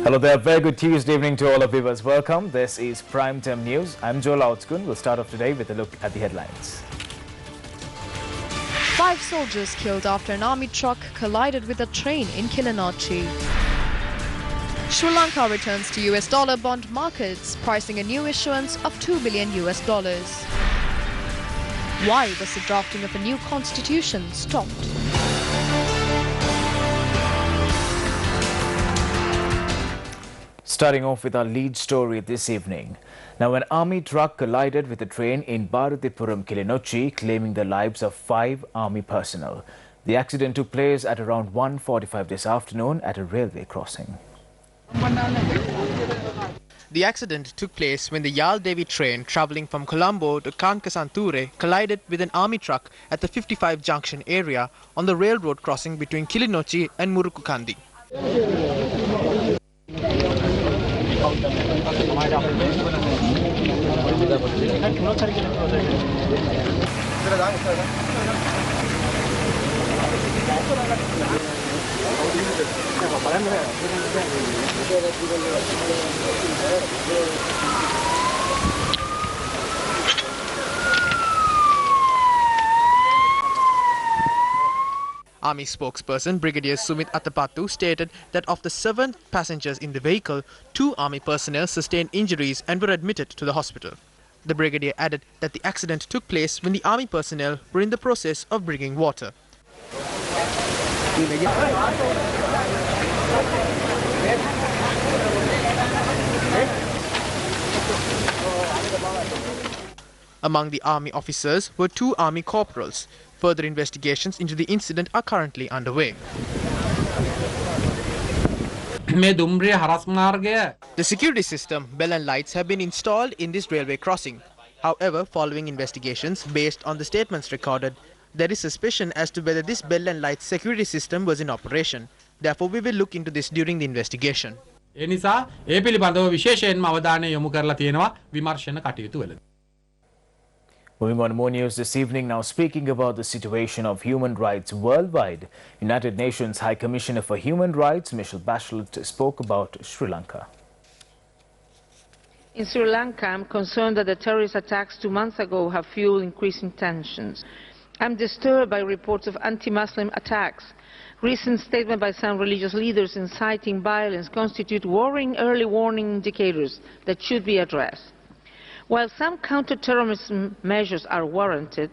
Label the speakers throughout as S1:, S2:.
S1: Hello there, very good Tuesday evening to all our viewers. Welcome. This is Primetime News. I'm Joel Outskun. We'll start off today with a look at the headlines.
S2: 5 soldiers killed after an army truck collided with a train in Kilinochchi. Sri Lanka returns to US dollar bond markets, pricing a new issuance of $2 billion. Why was the drafting of a new constitution stopped?
S1: Starting off with our lead story this evening. Now, an army truck collided with a train in Bharatipuram, Kilinochchi, claiming the lives of 5 army personnel. The accident took place at around 1:45 this afternoon at a railway crossing.
S3: The accident took place when the Yal Devi train travelling from Colombo to Kankasanture collided with an army truck at the 55 junction area on the railroad crossing between Kilinochchi and Murukukandi. Army spokesperson Brigadier Sumit Attapattu stated that of the 7 passengers in the vehicle, 2 army personnel sustained injuries and were admitted to the hospital. The brigadier added that the accident took place when the army personnel were in the process of bringing water. Among the army officers were 2 army corporals. Further investigations into the incident are currently underway. The security system, bell and lights have been installed in this railway crossing. However, following investigations based on the statements recorded, there is suspicion as to whether this bell and lights security system was in operation. Therefore, we will look into this during the investigation.
S1: Moving on to more news this evening. Now, speaking about the situation of human rights worldwide, United Nations High Commissioner for Human Rights, Michelle Bachelet, spoke about Sri Lanka.
S4: In Sri Lanka, I'm concerned that the terrorist attacks 2 months ago have fueled increasing tensions. I'm disturbed by reports of anti-Muslim attacks. Recent statements by some religious leaders inciting violence constitute worrying early warning indicators that should be addressed. While some counter-terrorism measures are warranted,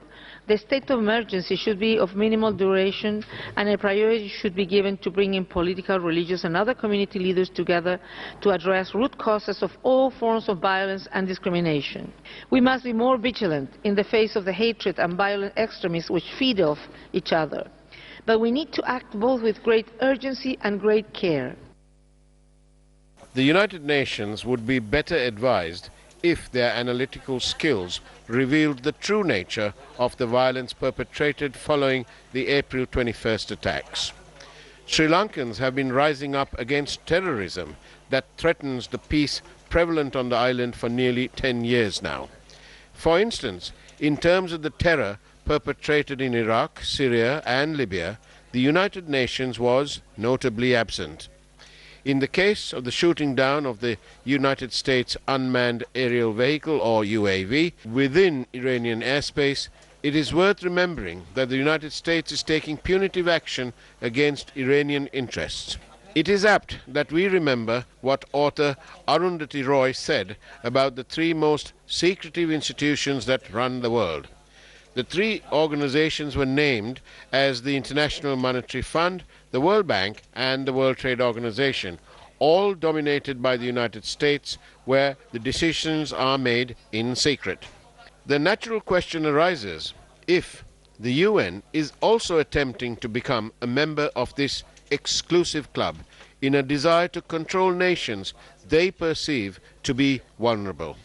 S4: the state of emergency should be of minimal duration, and a priority should be given to bringing political, religious and other community leaders together to address root causes of all forms of violence and discrimination. We must be more vigilant in the face of the hatred and violent extremism which feed off each other. But we need to act both with great urgency and great care.
S5: The United Nations would be better advised if their analytical skills revealed the true nature of the violence perpetrated following the April 21st attacks. Sri Lankans have been rising up against terrorism that threatens the peace prevalent on the island for nearly 10 years now. For instance, in terms of the terror perpetrated in Iraq, Syria and Libya, the United Nations was notably absent. In the case of the shooting down of the United States unmanned aerial vehicle, or UAV, within Iranian airspace, it is worth remembering that the United States is taking punitive action against Iranian interests. It is apt that we remember what author Arundhati Roy said about the 3 most secretive institutions that run the world. The 3 organizations were named as the International Monetary Fund, the World Bank and the World Trade Organization, all dominated by the United States, where the decisions are made in secret. The natural question arises if the UN is also attempting to become a member of this exclusive club in a desire to control nations they perceive to be vulnerable.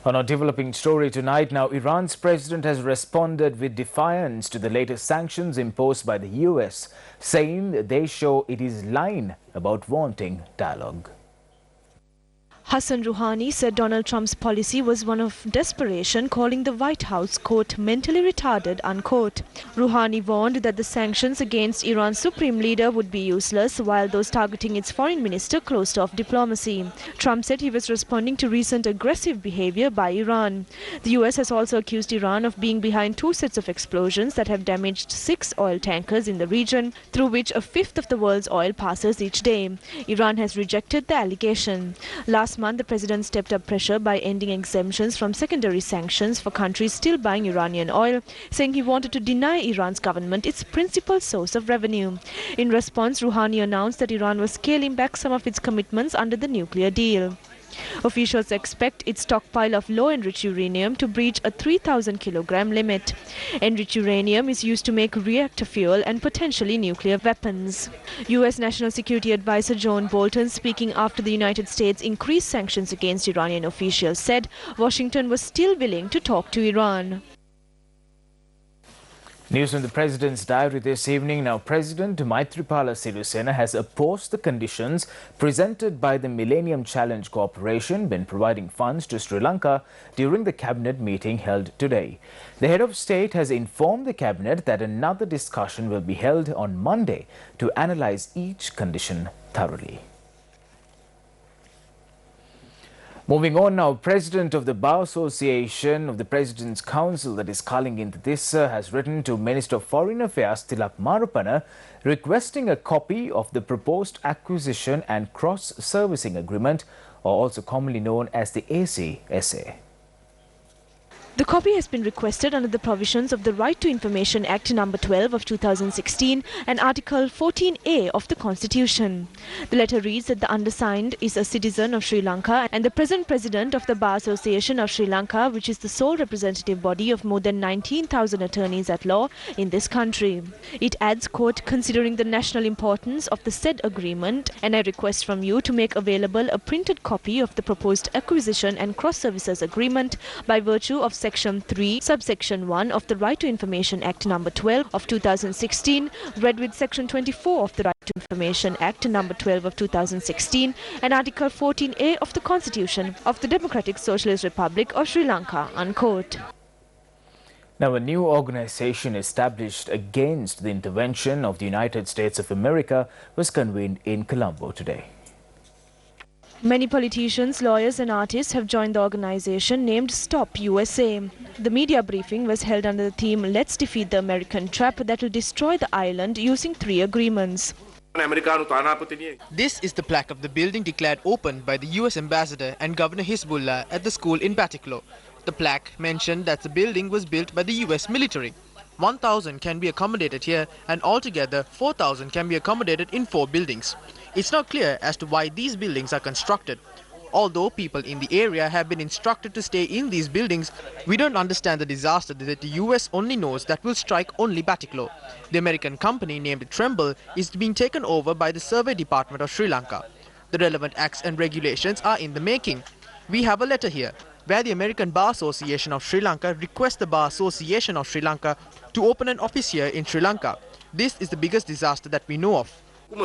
S1: On our developing story tonight, now Iran's president has responded with defiance to the latest sanctions imposed by the US, saying they show it is lying about wanting dialogue.
S6: Hassan Rouhani said Donald Trump's policy was one of desperation, calling the White House, quote, mentally retarded, unquote. Rouhani warned that the sanctions against Iran's supreme leader would be useless, while those targeting its foreign minister closed off diplomacy. Trump said he was responding to recent aggressive behavior by Iran. The US has also accused Iran of being behind 2 sets of explosions that have damaged 6 oil tankers in the region, through which a fifth of the world's oil passes each day. Iran has rejected the allegation. Last month, the president stepped up pressure by ending exemptions from secondary sanctions for countries still buying Iranian oil, saying he wanted to deny Iran's government its principal source of revenue. In response, Rouhani announced that Iran was scaling back some of its commitments under the nuclear deal. Officials expect its stockpile of low-enriched uranium to breach a 3,000 kilogram limit. Enriched uranium is used to make reactor fuel and potentially nuclear weapons. U.S. National Security Advisor John Bolton, speaking after the United States increased sanctions against Iranian officials, said Washington was still willing to talk to Iran.
S1: News from the President's diary this evening. Now, President Maithripala Sirisena has opposed the conditions presented by the Millennium Challenge Corporation when providing funds to Sri Lanka during the cabinet meeting held today. The head of state has informed the cabinet that another discussion will be held on Monday to analyze each condition thoroughly. Moving on now, President of the Bar Association of the President's Council, that is Kalinginda Tissa, has written to Minister of Foreign Affairs Tilak Marupana requesting a copy of the proposed acquisition and cross-servicing agreement, or also commonly known as the ACSA.
S6: The copy has been requested under the provisions of the Right to Information Act No. 12 of 2016 and Article 14A of the Constitution. The letter reads that the undersigned is a citizen of Sri Lanka and the present president of the Bar Association of Sri Lanka, which is the sole representative body of more than 19,000 attorneys at law in this country. It adds, quote, considering the national importance of the said agreement, and I request from you to make available a printed copy of the proposed acquisition and cross-services agreement by virtue of Section 3, Subsection 1 of the Right to Information Act No. 12 of 2016, read with Section 24 of the Right to Information Act No. 12 of 2016 and Article 14A of the Constitution of the Democratic Socialist Republic of Sri Lanka, unquote.
S1: Now, a new organization established against the intervention of the United States of America was convened in Colombo today.
S6: Many politicians, lawyers and artists have joined the organization named Stop USA. The media briefing was held under the theme Let's Defeat the American Trap that will destroy the island using 3 agreements.
S3: This is the plaque of the building declared open by the US ambassador and Governor Hizbullah at the school in Batticaloa. The plaque mentioned that the building was built by the US military. 1,000 can be accommodated here and altogether 4,000 can be accommodated in 4 buildings. It's not clear as to why these buildings are constructed. Although people in the area have been instructed to stay in these buildings, we don't understand the disaster that the US only knows that will strike only Batticaloa. The American company named Tremble is being taken over by the Survey Department of Sri Lanka. The relevant acts and regulations are in the making. We have a letter here where the American Bar Association of Sri Lanka requests the Bar Association of Sri Lanka to open an office here in Sri Lanka. This is the biggest disaster that we know of. I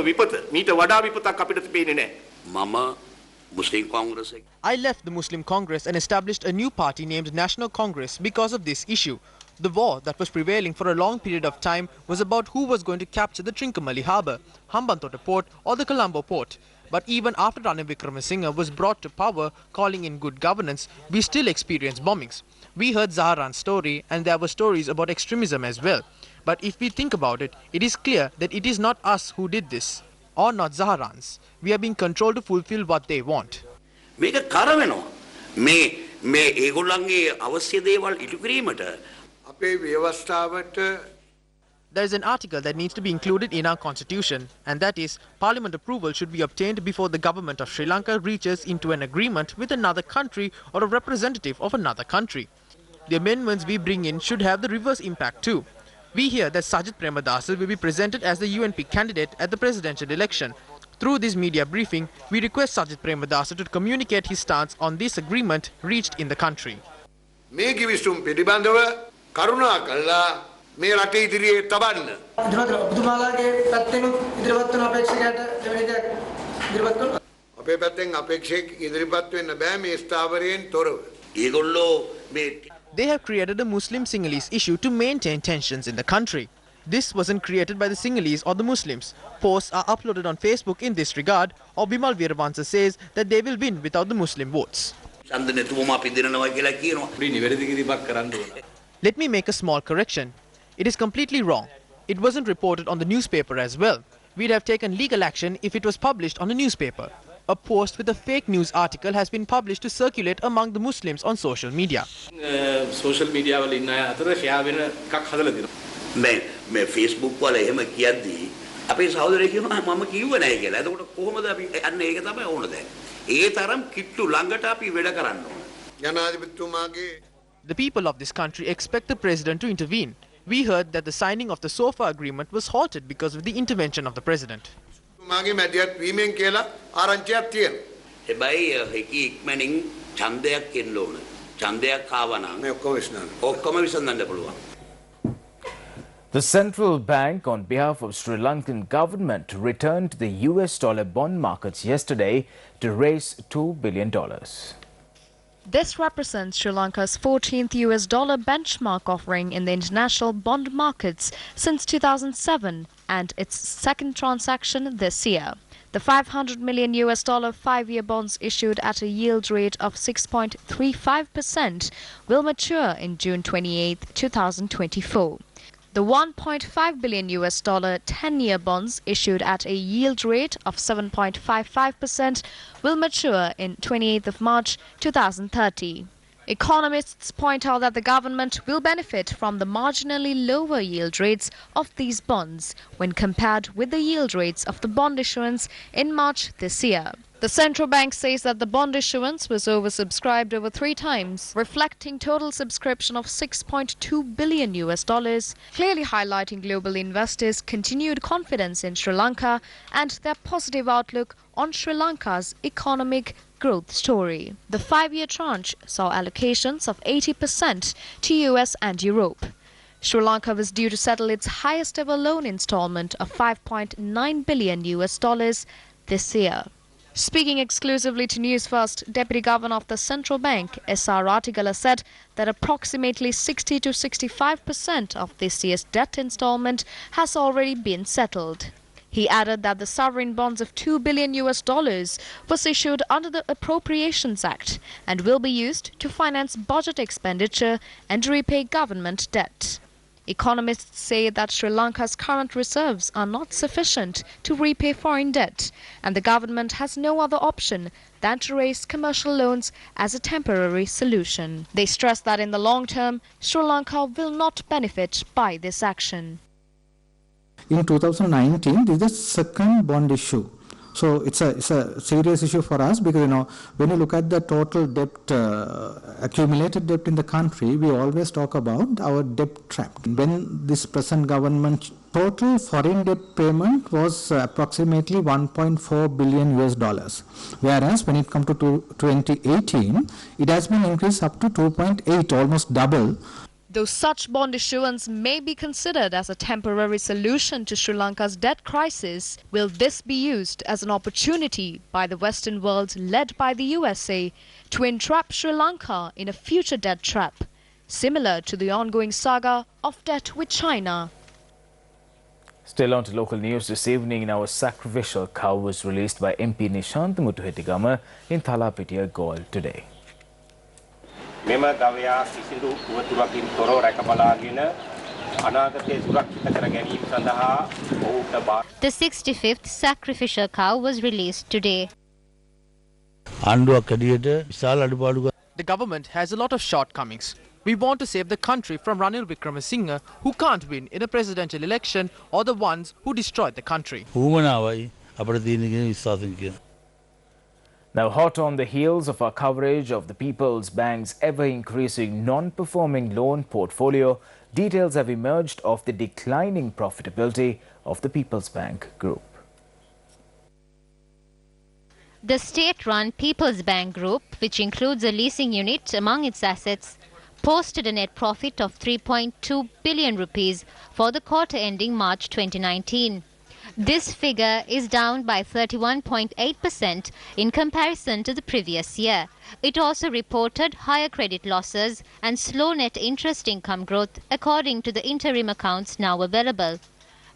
S3: left the Muslim Congress and established a new party named National Congress because of this issue. The war that was prevailing for a long period of time was about who was going to capture the Trincomalee harbour, Hambantota port or the Colombo port. But even after Ranil Wickremesinghe was brought to power, calling in good governance, we still experience bombings. We heard Zaharan's story and there were stories about extremism as well. But if we think about it, it is clear that it is not us who did this, or not Zaharan's. We are being controlled to fulfill what they want. There is an article that needs to be included in our constitution, and that is Parliament approval should be obtained before the government of Sri Lanka reaches into an agreement with another country or a representative of another country. The amendments we bring in should have the reverse impact too. We hear that Sajith Premadasa will be presented as the UNP candidate at the presidential election. Through this media briefing, we request Sajith Premadasa to communicate his stance on this agreement reached in the country.
S7: අපේ පැත්තෙන් අපේක්ෂක ඉදිරිපත් වෙන්න බෑ මේ ස්ථාවරයෙන් තොරව.
S8: ඒගොල්ලෝ මේ
S3: They have created a Muslim Sinhalese issue to maintain tensions in the country. This wasn't created by the Sinhalese or the Muslims. Posts are uploaded on Facebook in this regard, or Bimal Veeravansa says that they will win without the Muslim votes.
S8: ඡන්දනතුමා අපි දෙනවා කියලා කියනවා. අපි නිවැරදි කිරීමක් කරන්න ඕන.
S3: Let me make a small correction. It is completely wrong. It wasn't reported on the newspaper as well. We'd have taken legal action if it was published on a newspaper. A post with a fake news article has been published to circulate among the Muslims on social media.
S9: Social media වල ඉන්න අය අතර share වෙන එකක් හදලා දෙනවා.
S8: මේ Facebook වල එහෙම කියද්දී අපේ සහෝදරය කියනවා මම කිව්ව නැහැ කියලා. එතකොට කොහොමද අපි අන්න ඒක තමයි ඕන දැන්. ඒ තරම් කිට්ටු ළඟට අපි වැඩ කරන්න ඕන.
S7: ජනාධිපතිතුමාගේ
S3: The people of this country expect the president to intervene. We heard that the signing of the SOFA agreement was halted because of the intervention of the president.
S7: තුමාගේ මැදිහත් වීමෙන් කියලා ආරංචියක් තියෙනවා.
S8: හැබැයි ඒකී ඉක්මනින් ඡන්දයක් එන්න ඕන. ඡන්දයක් ආවා නම්
S7: මේ ඔක්කොම විශ්නාන.
S8: ඔක්කොම විසඳන්න පුළුවන්.
S1: The central bank, on behalf of Sri Lankan government, returned to the US dollar bond markets yesterday to raise $2 billion.
S2: This represents Sri Lanka's 14th US dollar benchmark offering in the international bond markets since 2007 and its second transaction this year. The 500 million US dollar 5-year bonds issued at a yield rate of 6.35% will mature in June 28, 2024. The 1.5 billion US dollar 10-year bonds issued at a yield rate of 7.55% will mature in 28th of March 2030. Economists point out that the government will benefit from the marginally lower yield rates of these bonds when compared with the yield rates of the bond issuance in March this year. The central bank says that the bond issuance was oversubscribed over 3 times, reflecting total subscription of $6.2 billion US dollars, clearly highlighting global investors' continued confidence in Sri Lanka and their positive outlook on Sri Lanka's economic growth story. The 5-year tranche saw allocations of 80% to US and Europe. Sri Lanka was due to settle its highest ever loan installment of $5.9 billion US dollars this year. Speaking exclusively to Newsfirst, Deputy Governor of the Central Bank, S.R. Ratigala, said that approximately 60 to 65% of this year's debt installment has already been settled. He added that the sovereign bonds of $2 billion US dollars was issued under the Appropriations Act and will be used to finance budget expenditure and repay government debt. Economists say that Sri Lanka's current reserves are not sufficient to repay foreign debt, and the government has no other option than to raise commercial loans as a temporary solution. They stress that in the long term, Sri Lanka will not benefit by this action.
S10: In 2019, this is the second bond issue. So it's a serious issue for us because, when you look at the total debt, accumulated debt in the country, we always talk about our debt trap. When this present government total foreign debt payment was approximately 1.4 billion US dollars, whereas when it comes to 2018, it has been increased up to 2.8, almost double.
S2: Though such bond issuance may be considered as a temporary solution to Sri Lanka's debt crisis, will this be used as an opportunity by the Western world led by the USA to entrap Sri Lanka in a future debt trap, similar to the ongoing saga of debt with China?
S1: Still on to local news this evening, our sacrificial cow was released by MP Nishant Muthuhetigama in Thalapitiya Gaol today.
S11: මෙම ගවයා කිසිදු උවතුරකින් තොරව රැකබලාගෙන අනාගතයේ සුරක්ෂිත කර ගැනීම සඳහා ඔහුට
S12: The 65th sacrificial cow was released today.
S3: The government has a lot of shortcomings. We want to save the country from Ranil Wickremesinghe, who can't win in a presidential election, or the ones who destroyed the country.
S1: Now, hot on the heels of our coverage of the People's Bank's ever-increasing non-performing loan portfolio, details have emerged of the declining profitability of the People's Bank Group.
S12: The state-run People's Bank Group, which includes a leasing unit among its assets, posted a net profit of 3.2 billion rupees for the quarter ending March 2019. This figure is down by 31.8% in comparison to the previous year. It also reported higher credit losses and slow net interest income growth according to the interim accounts now available.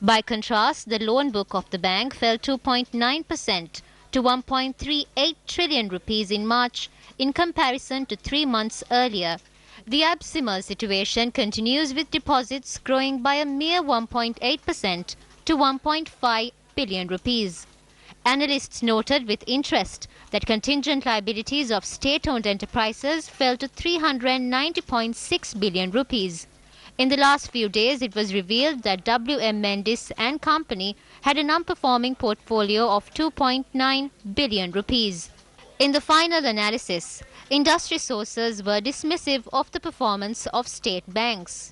S12: By contrast, the loan book of the bank fell 2.9% to 1.38 trillion rupees in March in comparison to 3 months earlier. The abysmal situation continues with deposits growing by a mere 1.8% to 1.5 billion rupees. Analysts noted with interest that contingent liabilities of state-owned enterprises fell to 390.6 billion rupees. In the last few days, it was revealed that W.M. Mendis and Company had a non-performing portfolio of 2.9 billion rupees. In the final analysis, industry sources were dismissive of the performance of state banks.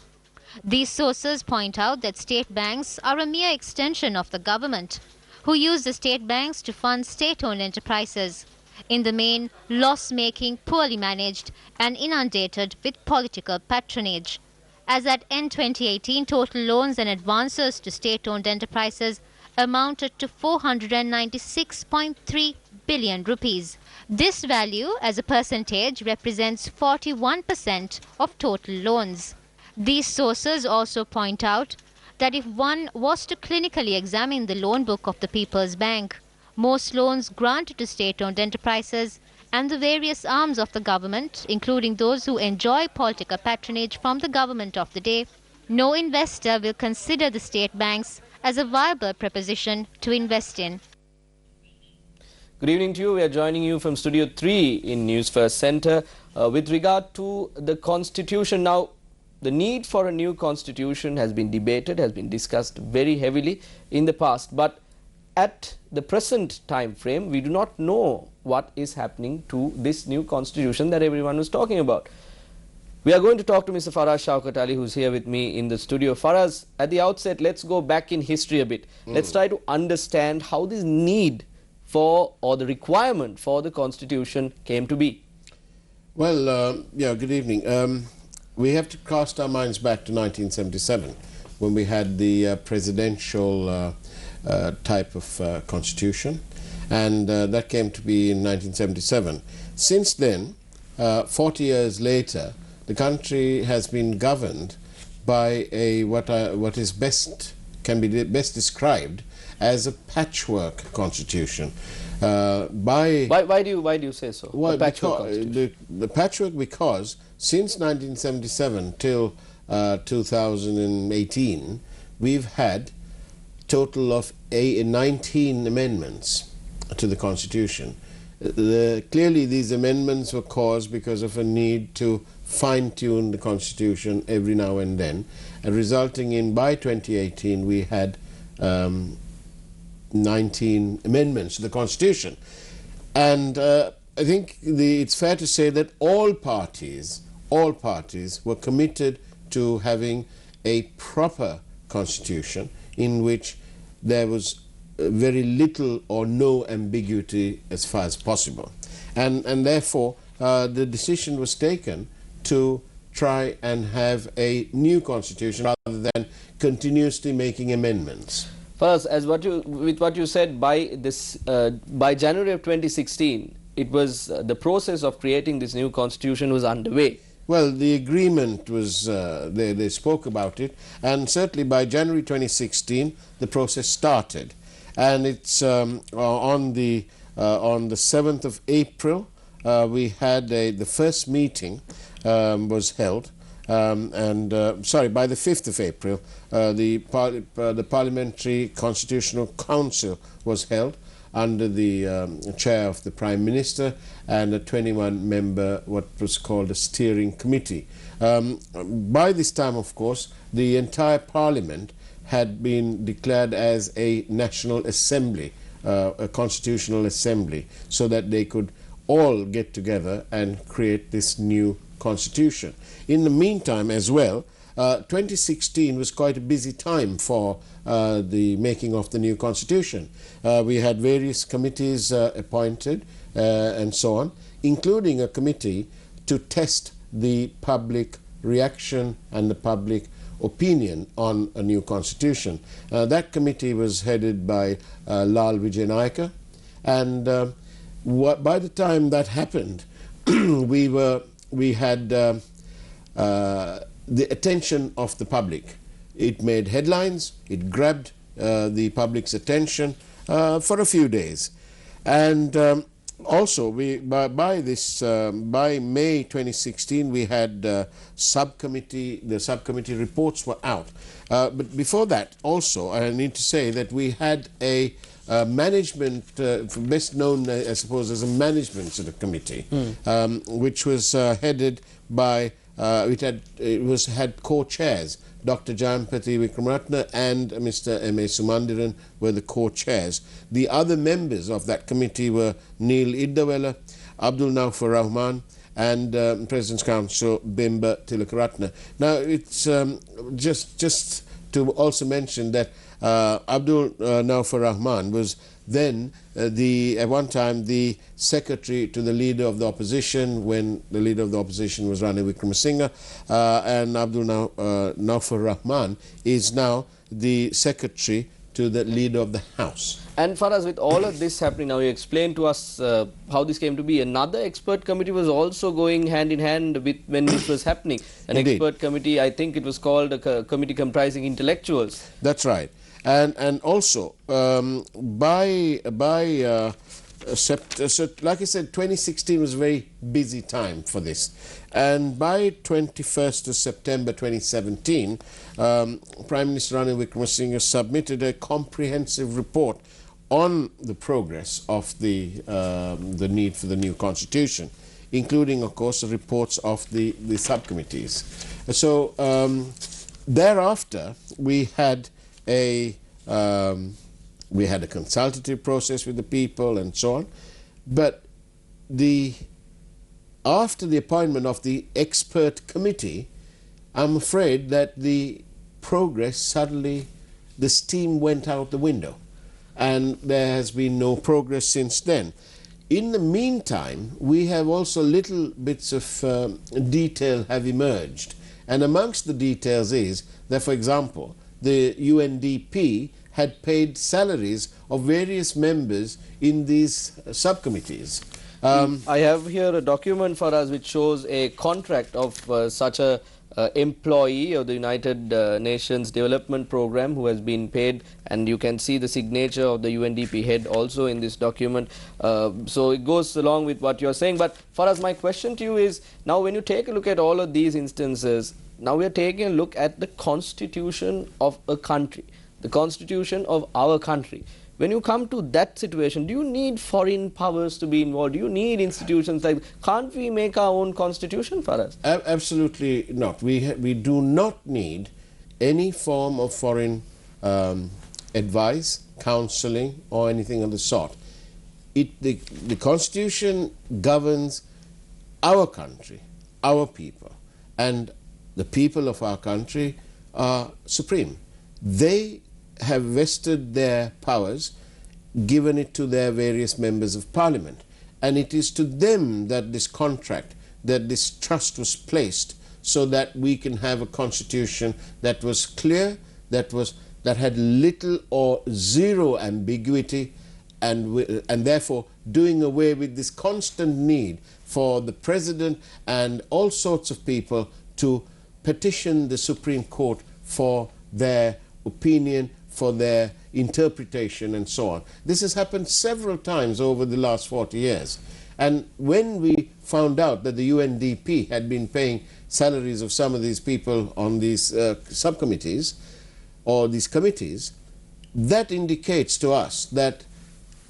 S12: These sources point out that state banks are a mere extension of the government, who use the state banks to fund state-owned enterprises, in the main loss-making, poorly managed and inundated with political patronage. As at end 2018, total loans and advances to state-owned enterprises amounted to 496.3 billion rupees. This value as a percentage represents 41% of total loans. These sources also point out that if one was to clinically examine the loan book of the People's Bank, most loans granted to state-owned enterprises and the various arms of the government, including those who enjoy political patronage from the government of the day, no investor will consider the state banks as a viable proposition to invest in.
S13: Good evening to you. We are joining you from Studio 3 in Newsfirst Centre. With regard to the Constitution, now the need for a new Constitution has been debated, has been discussed very heavily in the past. But at the present time frame, we do not know what is happening to this new Constitution that everyone was talking about. We are going to talk to Mr. Faraz Shaukat Ali, who's here with me in the studio. Faraz, at the outset, let's go back in history a bit. Let's try to understand how this need for, or the requirement for, the Constitution came to be.
S5: Well, good evening. We have to cast our minds back to 1977, when we had the presidential type of constitution, and that came to be in 1977. Since then, 40 years later, the country has been governed by a what is can be best described as a patchwork constitution. Why
S13: do you say so?
S5: Well, the patchwork, because since 1977 till 2018, we've had total of 19 amendments to the Constitution. Clearly these amendments were caused because of a need to fine-tune the Constitution every now and then, and resulting in, by 2018, we had 19 amendments to the Constitution. And I think it's fair to say that all parties were committed to having a proper Constitution in which there was very little or no ambiguity as far as possible. And therefore, the decision was taken to try and have a new Constitution rather than continuously making amendments.
S13: First, with what you said, by January of 2016, it was the process of creating this new Constitution was underway.
S5: Well, the agreement was, they spoke about it, and certainly by January 2016, the process started. And it's on the 7th of April, we had the first meeting was held, by the 5th of April, the Parliamentary Constitutional Council was held under the chair of the Prime Minister and a 21-member, what was called a steering committee. By this time, of course, the entire Parliament had been declared as a National Assembly, a Constitutional Assembly, so that they could all get together and create this new Constitution. In the meantime as well, 2016 was quite a busy time for the making of the new Constitution. We had various committees appointed and so on, including a committee to test the public reaction and the public opinion on a new constitution. That committee was headed by Lal Vijayanayake, and by the time that happened, we had the attention of the public. It made headlines, it grabbed the public's attention for a few days. And also, by May 2016, we had the subcommittee reports were out. But before that, also, I need to say that we had a management, best known, I suppose, as a management sort of committee, which was headed by, it had co-chairs. Dr. Jayampathy Wickramaratne and Mr. M.A. Sumandiran were the co-chairs. The other members of that committee were Neil Iddawala, Abdul Naufur Rahman, and President's Counsel Bimba Tilakaratne. Now, it's just to also mention that Abdul Naufur Rahman was then at one time the secretary to the leader of the opposition when the leader of the opposition was Ranil Wickremesinghe, and Abdul Naufur Rahman is now the secretary to the leader of the House.
S13: And Faraz, with all of this happening now, you explained to us how this came to be. Another expert committee was also going hand in hand with when this was happening. An
S5: Indeed.
S13: Expert committee, I think it was called a committee comprising intellectuals.
S5: That's right. And also by so like I said, 2016 was a very busy time for this, and by 21st of September 2017, Prime Minister Ranil Wickremesinghe submitted a comprehensive report on the progress of the need for the new constitution, including, of course, the reports of the subcommittees. So thereafter, we had a consultative process with the people and so on, but after the appointment of the expert committee, I'm afraid that the progress suddenly, the steam went out the window, and there has been no progress since then. In the meantime, we have also little bits of detail have emerged, and amongst the details is that, for example, the UNDP had paid salaries of various members in these subcommittees.
S13: I have here a document for us which shows a contract of such a employee of the United Nations Development Program who has been paid, and you can see the signature of the UNDP head also in this document. So it goes along with what you're saying. But for us, my question to you is, now when you take a look at all of these instances, now we are taking a look at the constitution of a country, the constitution of our country. When you come to that situation, do you need foreign powers to be involved? Do you need institutions like, can't we make our own constitution for us?
S5: Absolutely not. We do not need any form of foreign advice, counseling, or anything of the sort. The constitution governs our country, our people, and the people of our country are supreme. They have vested their powers, given it to their various members of parliament, and it is to them that this contract, that this trust was placed, so that we can have a constitution that was clear, that had little or zero ambiguity, and therefore doing away with this constant need for the president and all sorts of people to petition the Supreme Court for their opinion, for their interpretation, and so on. This has happened several times over the last 40 years. And when we found out that the UNDP had been paying salaries of some of these people on these subcommittees or these committees, that indicates to us that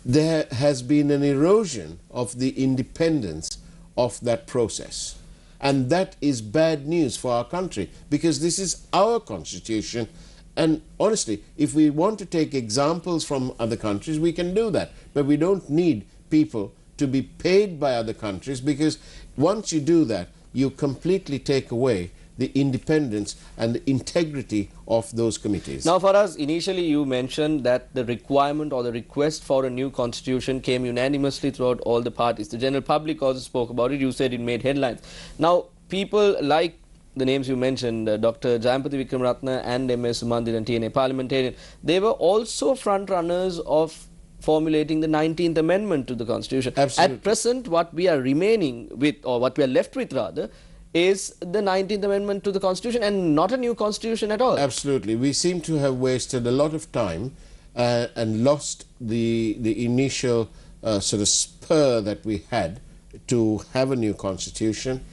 S5: there has been an erosion of the independence of that process. And that is bad news for our country, because this is our constitution. And honestly, if we want to take examples from other countries, we can do that. But we don't need people to be paid by other countries, because once you do that, you completely take away the independence and the integrity of those committees.
S13: Now, for us, initially you mentioned that the requirement or the request for a new constitution came unanimously throughout all the parties. The general public also spoke about it. You said it made headlines. Now, people like the names you mentioned, Dr. Jayampathy Wickramaratne and M.A. Sumanthiran, TNA parliamentarian, they were also front runners of formulating the 19th Amendment to the Constitution.
S5: Absolutely.
S13: At present, what we are remaining with, or what we are left with rather, is the 19th Amendment to the Constitution and not a new Constitution at all.
S5: Absolutely. We seem to have wasted a lot of time and lost the initial sort of spur that we had to have a new Constitution.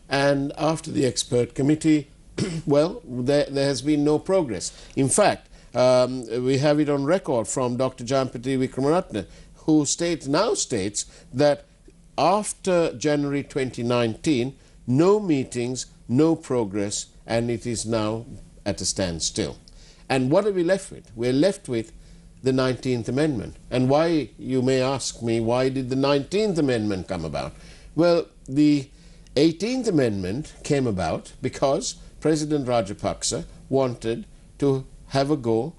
S5: And after the expert committee, well, there has been no progress. In fact, we have it on record from Dr. Jayampathy Wickramaratne, who now states that after January 2019, no meetings, no progress, and it is now at a standstill. And what are we left with? We're left with the 19th Amendment. And why, you may ask me, why did the 19th Amendment come about? Well, the 18th Amendment came about because President Rajapaksa wanted to have a go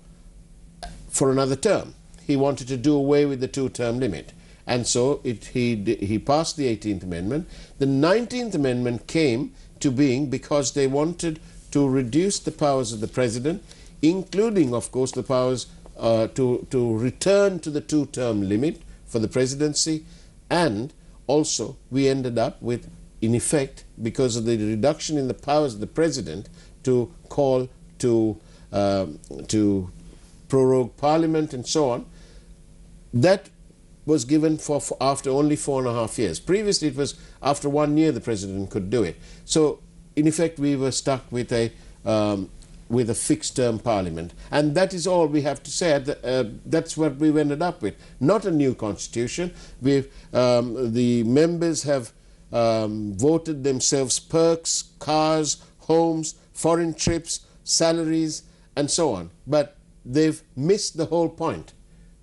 S5: for another term. He wanted to do away with the two-term limit. And so he passed the 18th Amendment. The 19th Amendment came to being because they wanted to reduce the powers of the President, including, of course, the powers to return to the two-term limit for the presidency. And also, we ended up with, in effect, because of the reduction in the powers of the President to call to prorogue Parliament and so on, that was given for after only 4.5 years. Previously, it was after 1 year the President could do it. So, in effect, we were stuck with a fixed-term Parliament. And that is all we have to say. That's what we've ended up with. Not a new Constitution. The members have voted themselves perks, cars, homes, foreign trips, salaries, and so on. But they've missed the whole point,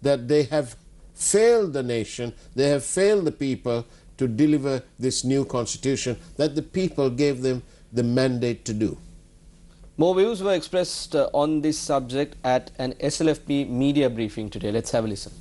S5: that they have failed the nation, they have failed the people to deliver this new Constitution that the people gave them the mandate to do.
S13: More views were expressed on this subject at an SLFP media briefing today. Let's have a listen.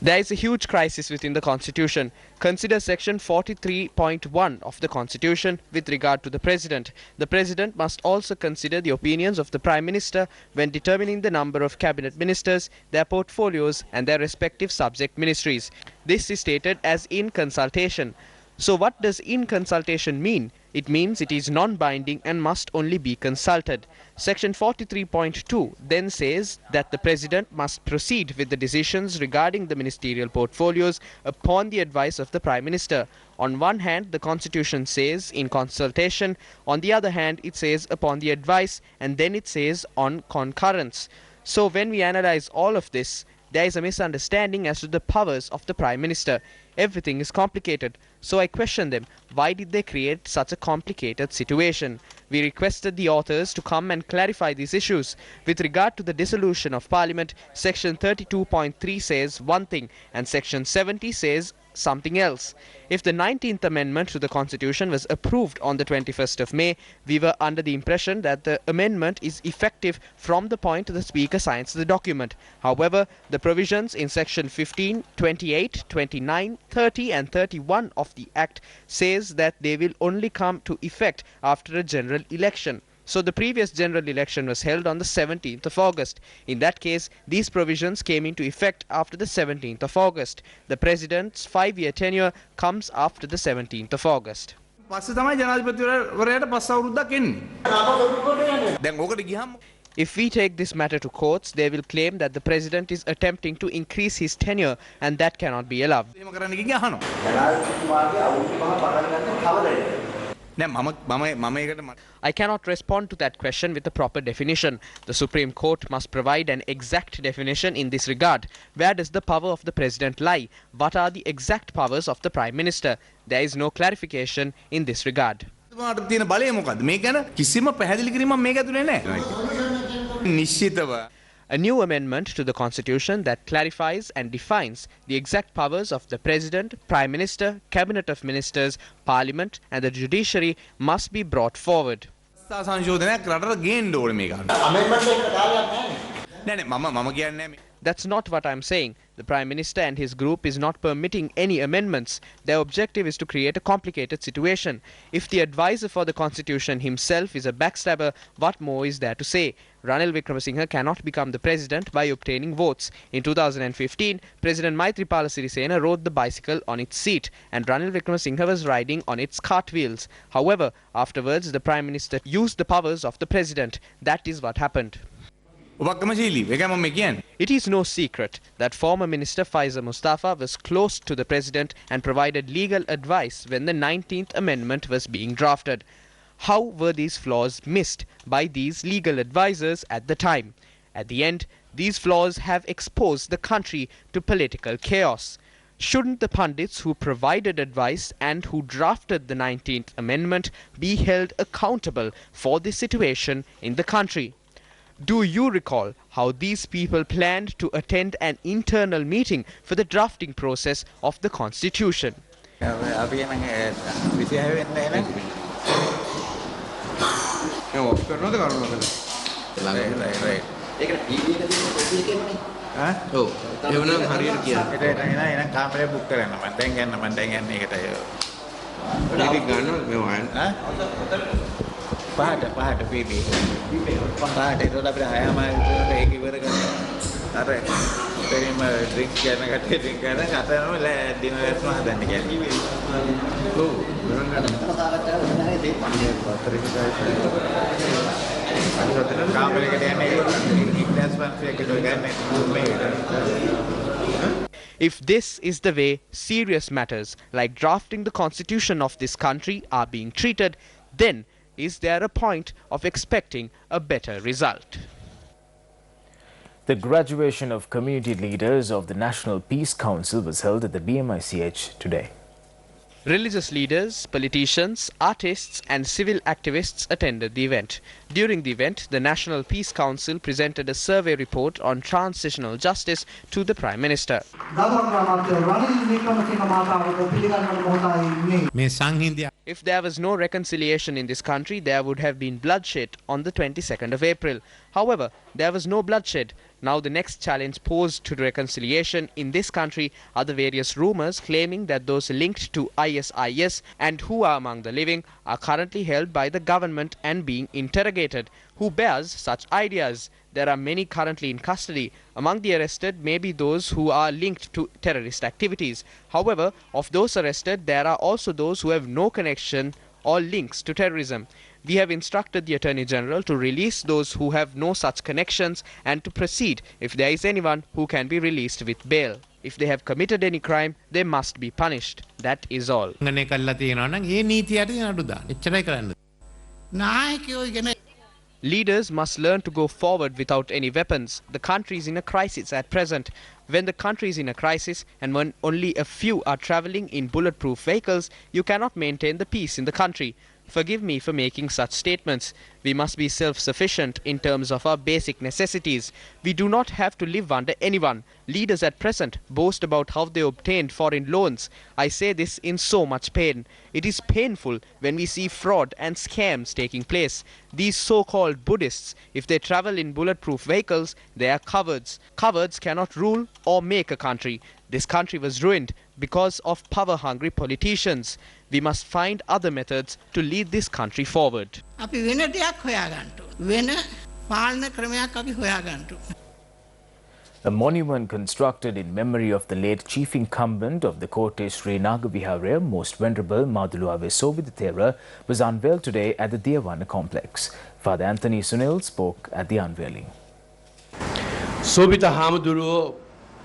S3: There is a huge crisis within the Constitution. Consider section 43.1 of the Constitution with regard to the President. The President must also consider the opinions of the Prime Minister when determining the number of cabinet ministers, their portfolios and their respective subject ministries. This is stated as in consultation. So what does in consultation mean? It means it is non-binding and must only be consulted. Section 43.2 then says that the President must proceed with the decisions regarding the ministerial portfolios upon the advice of the Prime Minister. On one hand, the Constitution says in consultation, on the other hand, it says upon the advice, and then it says on concurrence. So when we analyze all of this, there is a misunderstanding as to the powers of the Prime Minister. Everything is complicated. So I question them, why did they create such a complicated situation? We requested the authors to come and clarify these issues. With regard to the dissolution of Parliament, Section 32.3 says one thing and Section 70 says something else. If the 19th Amendment to the Constitution was approved on the 21st of May, we were under the impression that the amendment is effective from the point the Speaker signs the document. However, the provisions in Section 15, 28, 29, 30 and 31 of the Act says that they will only come to effect after a general election. So the previous general election was held on the 17th of August. In that case, these provisions came into effect after the 17th of August. The President's 5-year tenure comes after the 17th of August. If we take this matter to courts, they will claim that the President is attempting to increase his tenure, and that cannot be allowed. I cannot respond to that question with a proper definition. The Supreme Court must provide an exact definition in this regard. Where does the power of the President lie? What are the exact powers of the Prime Minister? There is no clarification in this regard. A new amendment to the Constitution that clarifies and defines the exact powers of the President, Prime Minister, Cabinet of Ministers, Parliament and the Judiciary must be brought forward. That's not what I'm saying. The Prime Minister and his group is not permitting any amendments. Their objective is to create a complicated situation. If the advisor for the Constitution himself is a backstabber, what more is there to say? Ranil Wickremesinghe cannot become the president by obtaining votes. In 2015, President Maithripala Sirisena rode the bicycle on its seat and Ranil Wickremesinghe was riding on its cartwheels. However, afterwards the Prime Minister used the powers of the president. That is what happened. It is no secret that former Minister Faiza Mustafa was close to the President and provided legal advice when the 19th Amendment was being drafted. How were these flaws missed by these legal advisers at the time? At the end, these flaws have exposed the country to political chaos. Shouldn't the pundits who provided advice and who drafted the 19th Amendment be held accountable for the situation in the country? Do you recall how these people planned to attend an internal meeting for the drafting process of the Constitution?
S7: පහට පීපී පහට ඒකට අපිට 6 මාසෙකට ඒක ඉවර කරනවා අර පෙරිම drink කරන කටේ ඩ්‍රින්ක් කරන කතරම ඩිනර් රෙස්ටුරන්ට් හදන්න කියන්නේ ඔව් කාමරයකට යන්නේ ඉක්ලාස් පන්තියකට ගන්න.
S3: If this is the way serious matters like drafting the constitution of this country are being treated, then is there a point of expecting a better result?
S1: The graduation of community leaders of the National Peace Council was held at the BMICH today.
S3: Religious leaders, politicians, artists and civil activists attended the event. During the event, the National Peace Council presented a survey report on transitional justice to the Prime Minister. If there was no reconciliation in this country, there would have been bloodshed on the 22nd of April. However, there was no bloodshed. Now the next challenge posed to reconciliation in this country are the various rumours claiming that those linked to ISIS and who are among the living are currently held by the government and being interrogated. Who bears such ideas? There are many currently in custody. Among the arrested may be those who are linked to terrorist activities. However, of those arrested, there are also those who have no connection or links to terrorism. We have instructed the Attorney General to release those who have no such connections and to proceed if there is anyone who can be released with bail. If they have committed any crime, they must be punished. That is all. Leaders must learn to go forward without any weapons. The country is in a crisis at present. When the country is in a crisis and when only a few are travelling in bulletproof vehicles, you cannot maintain the peace in the country. Forgive me for making such statements. We must be self-sufficient in terms of our basic necessities. We do not have to live under anyone. Leaders at present boast about how they obtained foreign loans. I say this in so much pain. It is painful when we see fraud and scams taking place. These so-called Buddhists, if they travel in bulletproof vehicles, they are cowards. Cowards cannot rule or make a country. This country was ruined because of power-hungry politicians. We must find other methods to lead this country forward.
S1: A monument constructed in memory of the late chief incumbent of the Kotte Sri Nagaviharaya, Most Venerable Maduluave Sobhitathera, was unveiled today at the Deyawana complex. Father Anthony Sunil spoke at the unveiling.
S14: Sobhita Hamaduru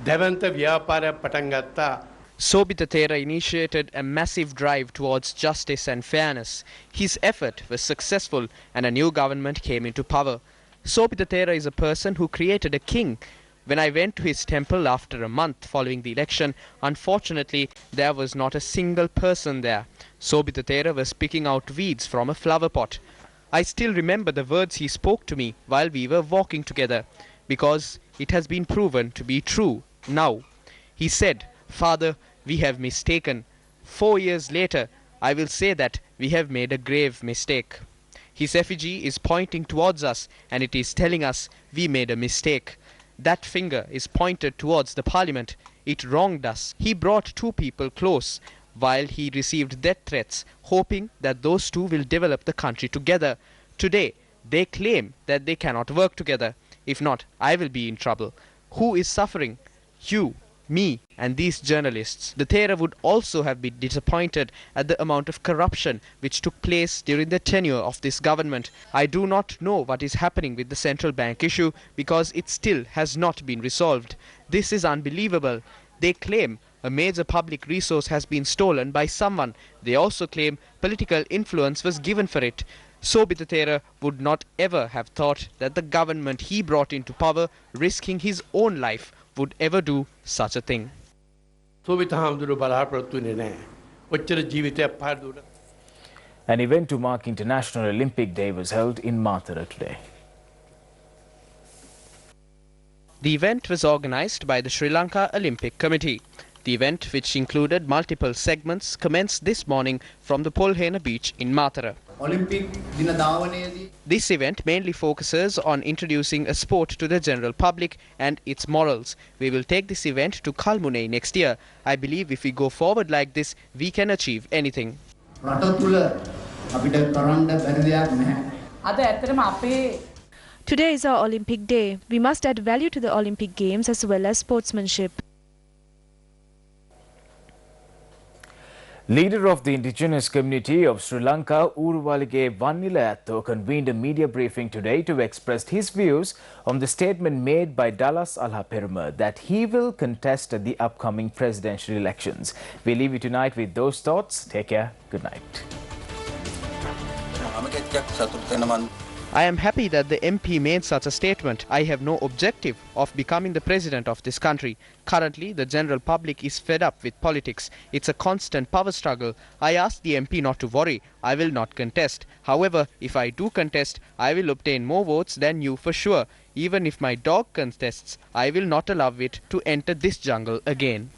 S14: Devanta Vyapara Patangata.
S3: Sobhitathera initiated a massive drive towards justice and fairness. His effort was successful and a new government came into power. Sobhitathera is a person who created a king. When I went to his temple after a month following the election, unfortunately there was not a single person there. Sobhitathera was picking out weeds from a flower pot. I still remember the words he spoke to me while we were walking together, because it has been proven to be true now. He said, "Father, we have mistaken. 4 years later, I will say that we have made a grave mistake." His effigy is pointing towards us and it is telling us we made a mistake. that finger is pointed towards the parliament. It wronged us. He brought two people close while he received death threats, hoping that those two will develop the country together. Today, they claim that they cannot work together. If not, I will be in trouble. Who is suffering? You, me, and these journalists. The Thera would also have been disappointed at the amount of corruption which took place during the tenure of this government. I do not know what is happening with the central bank issue because it still has not been resolved. This is unbelievable. They claim a major public resource has been stolen by someone. They also claim political influence was given for it. Sobhita Thera would not ever have thought that the government he brought into power, risking his own life, would ever do such a thing.
S1: An event to mark International Olympic Day was held in Mathura today.
S3: The event was organized by the Sri Lanka Olympic Committee. The event, which included multiple segments, commenced this morning from the Polhena beach in Mathura. This event mainly focuses on introducing a sport to the general public and its morals. We will take this event to Kalmune next year. I believe if we go forward like this, we can achieve anything.
S6: Today is our Olympic Day. We must add value to the Olympic Games as well as sportsmanship.
S1: Leader of the indigenous community of Sri Lanka, Uruwalige Vannilayatho, convened a media briefing today to express his views on the statement made by Dallas Alhaperuma that he will contest at the upcoming presidential elections. We leave you tonight with those thoughts. Take care. Good night.
S3: I am happy that the MP made such a statement. I have no objective of becoming the president of this country. Currently, the general public is fed up with politics. It's a constant power struggle. I asked the MP not to worry. I will not contest. However, if I do contest, I will obtain more votes than you for sure. Even if my dog contests, I will not allow it to enter this jungle again.